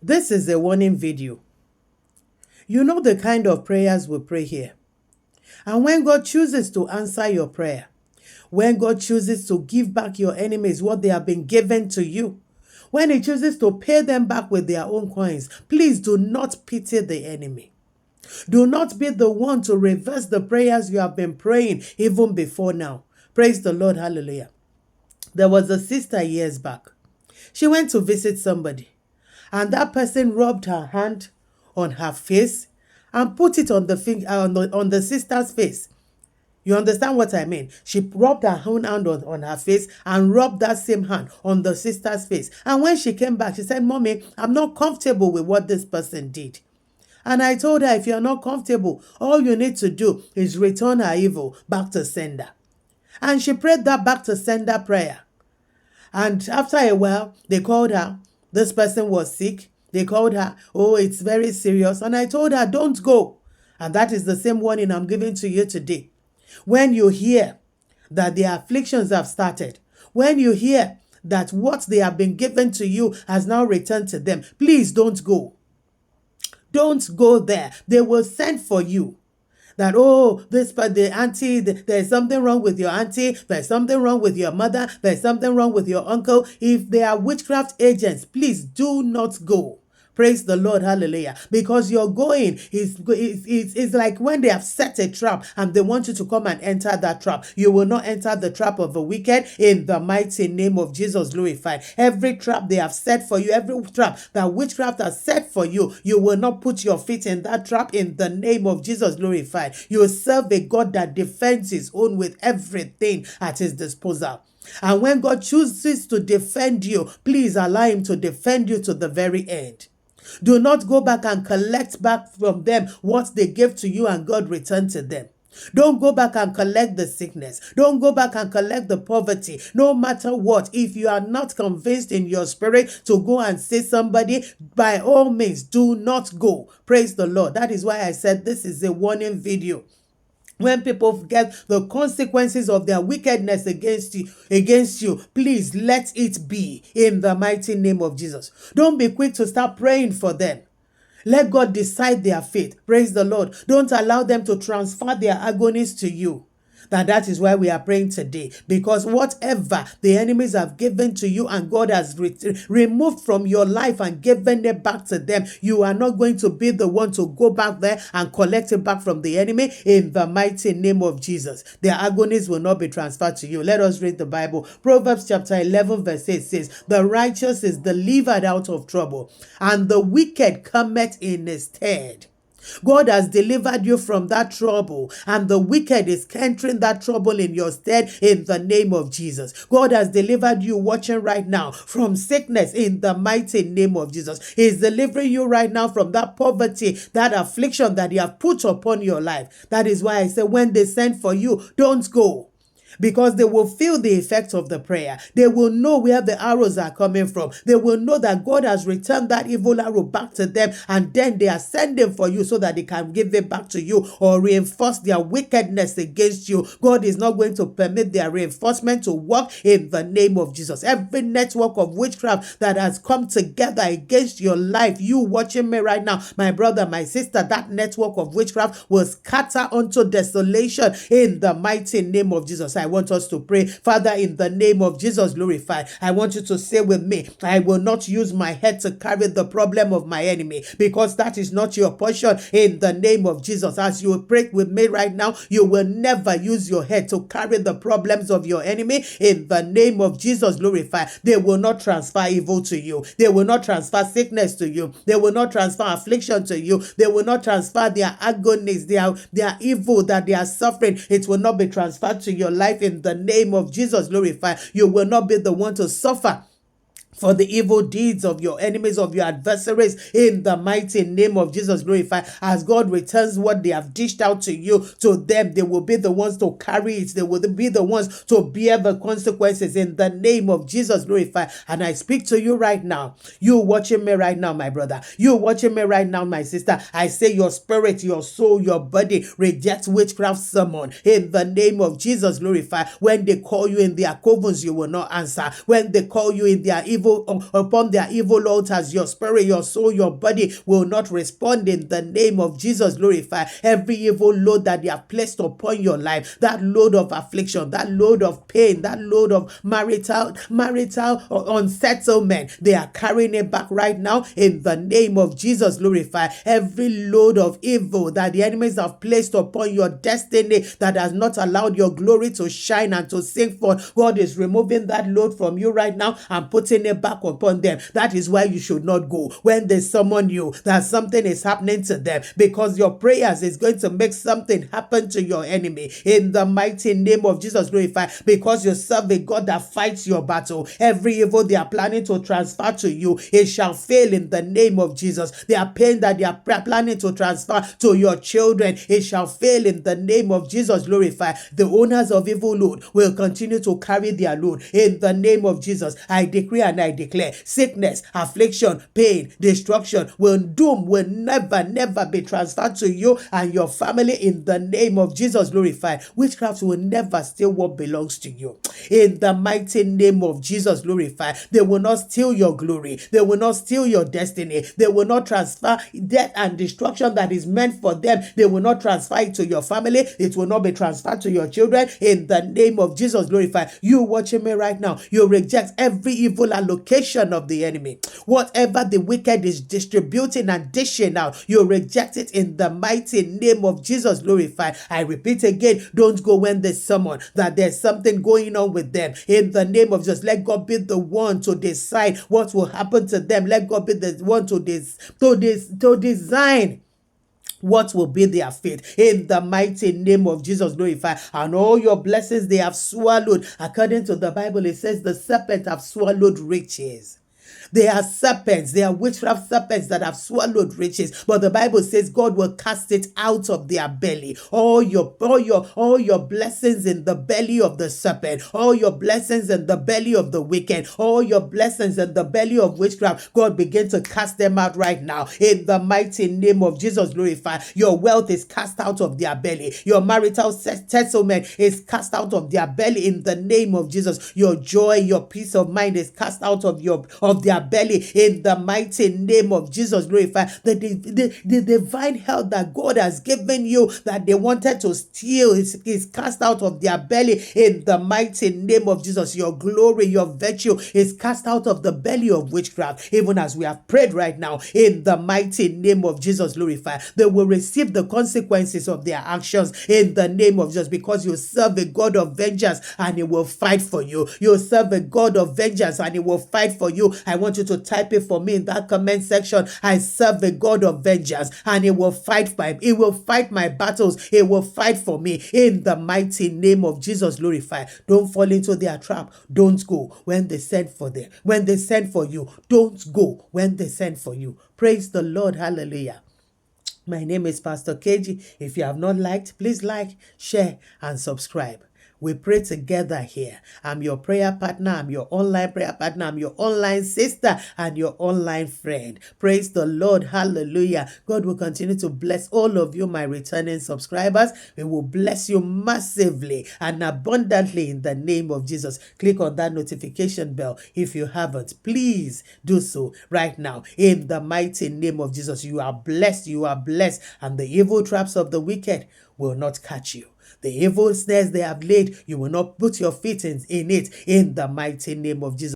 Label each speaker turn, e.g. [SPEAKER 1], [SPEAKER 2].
[SPEAKER 1] This is a warning video. You know the kind of prayers we pray here. And when God chooses to answer your prayer, when God chooses to give back your enemies what they have been given to you, when He chooses to pay them back with their own coins, please do not pity the enemy. Do not be the one to reverse the prayers you have been praying even before now. Praise the Lord. Hallelujah. There was a sister years back. She went to visit somebody, and that person rubbed her hand on her face and put it on the sister's face. You understand what I mean? She rubbed her own hand on her face and rubbed that same hand on the sister's face. And when she came back, she said, "Mommy, I'm not comfortable with what this person did." And I told her, if you're not comfortable, all you need to do is return her evil back to sender. And she prayed that back to sender prayer. And after a while, they called her. This person was sick. They called her. Oh, it's very serious. And I told her, don't go. And that is the same warning I'm giving to you today. When you hear that the afflictions have started, when you hear that what they have been given to you has now returned to them, please don't go. Don't go there. They will send for you. That, oh, the auntie, there's something wrong with your auntie, there's something wrong with your mother, there's something wrong with your uncle. If they are witchcraft agents, please do not go. Praise the Lord, hallelujah. Because your going is like when they have set a trap and they want you to come and enter that trap. You will not enter the trap of the wicked in the mighty name of Jesus glorified. Every trap they have set for you, every trap that witchcraft has set for you, you will not put your feet in that trap in the name of Jesus glorified. You serve a God that defends His own with everything at His disposal. And when God chooses to defend you, please allow Him to defend you to the very end. Do not go back and collect back from them what they gave to you and God returned to them. Don't go back and collect the sickness. Don't go back and collect the poverty. No matter what, if you are not convinced in your spirit to go and see somebody, by all means, do not go. Praise the Lord. That is why I said this is a warning video. When people get the consequences of their wickedness against you, please let it be in the mighty name of Jesus. Don't be quick to start praying for them. Let God decide their fate. Praise the Lord. Don't allow them to transfer their agonies to you. That is why we are praying today. Because whatever the enemies have given to you and God has removed from your life and given it back to them, you are not going to be the one to go back there and collect it back from the enemy in the mighty name of Jesus. Their agonies will not be transferred to you. Let us read the Bible. Proverbs chapter 11 verse 8 says, "The righteous is delivered out of trouble, and the wicked cometh in his stead." God has delivered you from that trouble, and the wicked is entering that trouble in your stead in the name of Jesus. God has delivered you watching right now from sickness in the mighty name of Jesus. He is delivering you right now from that poverty, that affliction that He has put upon your life. That is why I say when they send for you, don't go. Because they will feel the effect of the prayer. They will know where the arrows are coming from. They will know that God has returned that evil arrow back to them, and then they are sending for you so that they can give it back to you or reinforce their wickedness against you. God is not going to permit their reinforcement to work in the name of Jesus. Every network of witchcraft that has come together against your life, you watching me right now, my brother, my sister, that network of witchcraft will scatter unto desolation in the mighty name of Jesus. I want us to pray. Father, in the name of Jesus glorified, I want you to say with me, I will not use my head to carry the problem of my enemy, because that is not your portion in the name of Jesus. As you pray with me right now, you will never use your head to carry the problems of your enemy in the name of Jesus glorified. They will not transfer evil to you. They will not transfer sickness to you. They will not transfer affliction to you. They will not transfer their agonies, their evil that they are suffering. It will not be transferred to your life in the name of Jesus glorified. You will not be the one to suffer for the evil deeds of your enemies, of your adversaries, in the mighty name of Jesus glorified. As God returns what they have dished out to you, to them, they will be the ones to carry it. They will be the ones to bear the consequences in the name of Jesus glorified. And I speak to you right now. You watching me right now, my brother. You watching me right now, my sister. I say your spirit, your soul, your body reject witchcraft summon in the name of Jesus glorified. When they call you in their covens, you will not answer. When they call you in their evil upon their evil altars. Your spirit, your soul, your body will not respond in the name of Jesus. Glorify every evil load that they have placed upon your life, that load of affliction, that load of pain, that load of marital unsettlement. They are carrying it back right now in the name of Jesus. Glorify every load of evil that the enemies have placed upon your destiny that has not allowed your glory to shine and to sing forth. God is removing that load from you right now and putting it back upon them. That is why you should not go when they summon you, that something is happening to them, because your prayers is going to make something happen to your enemy in the mighty name of Jesus. Glorify, because you serve a God that fights your battle. Every evil they are planning to transfer to you, it shall fail in the name of Jesus. Their pain that they are planning to transfer to your children, it shall fail in the name of Jesus. Glorify. The owners of evil load will continue to carry their load in the name of Jesus. I decree and I declare sickness, affliction, pain, destruction, doom will never be transferred to you and your family in the name of Jesus. Glorify. Witchcraft will never steal what belongs to you in the mighty name of Jesus. Glorify. They will not steal your glory. They will not steal your destiny. They will not transfer death and destruction that is meant for them. They will not transfer it to your family. It will not be transferred to your children in the name of Jesus. Glorify. You watching me right now, you reject every evil allocation of the enemy. Whatever the wicked is distributing and dishing out, you reject it in the mighty name of Jesus. Glorify. I repeat again, don't go when there's someone that there's something going on with them. In the name of Jesus, let God be the one to decide what will happen to them. Let God be the one to design what will be their fate in the mighty name of Jesus. Glorify. And all your blessings they have swallowed. According to the Bible, it says the serpent have swallowed riches. They are serpents. They are witchcraft serpents that have swallowed riches. But the Bible says God will cast it out of their belly. All your blessings in the belly of the serpent. All your blessings in the belly of the wicked. All your blessings in the belly of witchcraft. God begin to cast them out right now. In the mighty name of Jesus. Glorify. Your wealth is cast out of their belly. Your marital settlement is cast out of their belly in the name of Jesus. Your joy, your peace of mind is cast out of their belly in the mighty name of Jesus. Glorify. The divine health that God has given you that they wanted to steal is cast out of their belly in the mighty name of Jesus. Your glory, your virtue is cast out of the belly of witchcraft, even as we have prayed right now in the mighty name of Jesus. Glorify. They will receive the consequences of their actions in the name of Jesus, because you serve a God of vengeance and he will fight for you. You serve a God of vengeance and he will fight for you. I want you to type it for me in that comment section. I serve a God of vengeance and he will fight my battles. He will fight for me in the mighty name of Jesus. Glorify. Don't fall into their trap. Don't go when they send for them. When they send for you, don't go when they send for you. Praise the Lord. Hallelujah. My name is Pastor KG. If you have not liked, please like, share, and subscribe. We pray together here. I'm your prayer partner. I'm your online prayer partner. I'm your online sister and your online friend. Praise the Lord. Hallelujah. God will continue to bless all of you, my returning subscribers. We will bless you massively and abundantly in the name of Jesus. Click on that notification bell if you haven't. Please do so right now. In the mighty name of Jesus, you are blessed. You are blessed. And the evil traps of the wicked will not catch you. The evil snares they have laid, you will not put your feet in it in the mighty name of Jesus.